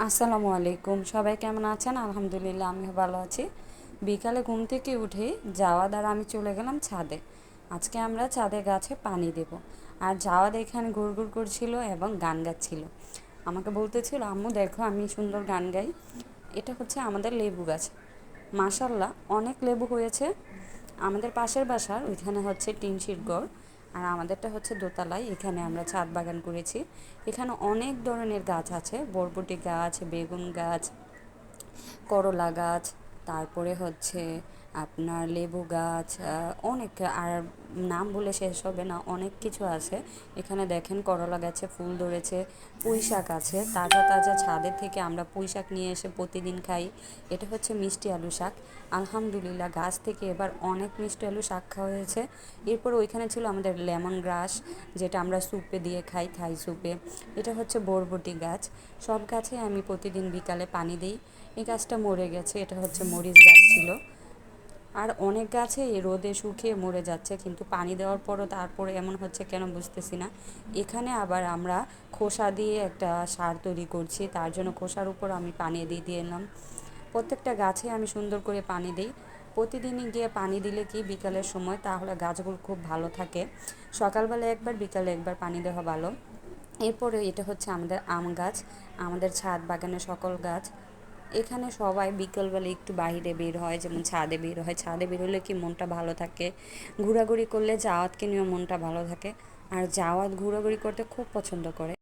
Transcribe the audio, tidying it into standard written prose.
আসসালামু আলাইকুম, সবাই কেমন আছেন? আলহামদুলিল্লাহ, আমিও ভালো আছি। বিকালে ঘুম থেকে উঠে যাওয়া দ্বারা আমি চলে গেলাম ছাদে। আজকে আমরা ছাদে গাছে পানি দেব। আর যাওয়াদ এখানে ঘুরঘুর করছিল এবং গান গাচ্ছিল। আমাকে বলতেছিল, আম্মু দেখো আমি সুন্দর গান গাই। এটা হচ্ছে আমাদের লেবু গাছ। মাশাল্লাহ, অনেক লেবু হয়েছে। আমাদের পাশের বাসার ওইখানে হচ্ছে টিনশির ঘর, আর আমাদেরটা হচ্ছে দোতলায়। এখানে আমরা ছাদ বাগান করেছি। এখানে অনেক ধরনের গাছ আছে, বরবটি গাছ, বেগুন গাছ, করলা গাছ, তারপরে হচ্ছে আপনার লেবু গাছ, অনেক, আর নাম বলে শেষ হবে না, অনেক কিছু আছে। এখানে দেখেন করলা গাছে ফুল ধরেছে, পুঁই শাক আছে, তাজা তাজা ছাদের থেকে আমরা পুঁই শাক নিয়ে এসে প্রতিদিন খাই। এটা হচ্ছে মিষ্টি আলু শাক। আলহামদুলিল্লাহ, গাছ থেকে এবার অনেক মিষ্টি আলু শাক খাওয়া হয়েছে। এরপর ওইখানে ছিল আমাদের লেমন গ্রাস, যেটা আমরা স্যুপে দিয়ে খাই, থাই স্যুপে। এটা হচ্ছে বরবটি গাছ। সব গাছে আমি প্রতিদিন বিকালে পানি দিই। এই গাছটা মরে গেছে, এটা হচ্ছে মরিচ গাছ ছিল। আর অনেক গাছে এই রোদে শুকিয়ে মরে যাচ্ছে, কিন্তু পানি দেওয়ার পরও তারপরে এমন হচ্ছে কেন বুঝতেছি না। এখানে আবার আমরা খোসা দিয়ে একটা সার তৈরি করছি, তার জন্য খোসার উপর আমি পানি দিয়ে এলাম। প্রত্যেকটা গাছে আমি সুন্দর করে পানি দিই। প্রতিদিনই গিয়ে পানি দিলে কি বিকালের সময়, তাহলে গাছগুলো খুব ভালো থাকে। সকালবেলা একবার, বিকালে একবার পানি দেওয়া ভালো। এরপরে এটা হচ্ছে আমাদের আম গাছ, আমাদের ছাদ বাগানের সকল গাছ। এখানে সবাই বিকেলবেলা একটু বাইরে বের হয়, যেমন ছাদে বের হয়। ছাদে বের হলে কি মনটা ভালো থাকে, ঘোরাঘুরি করলে জাওয়াতকে নিয়ে মনটা ভালো থাকে। আর জাওয়াত ঘোরাঘুরি করতে খুব পছন্দ করে।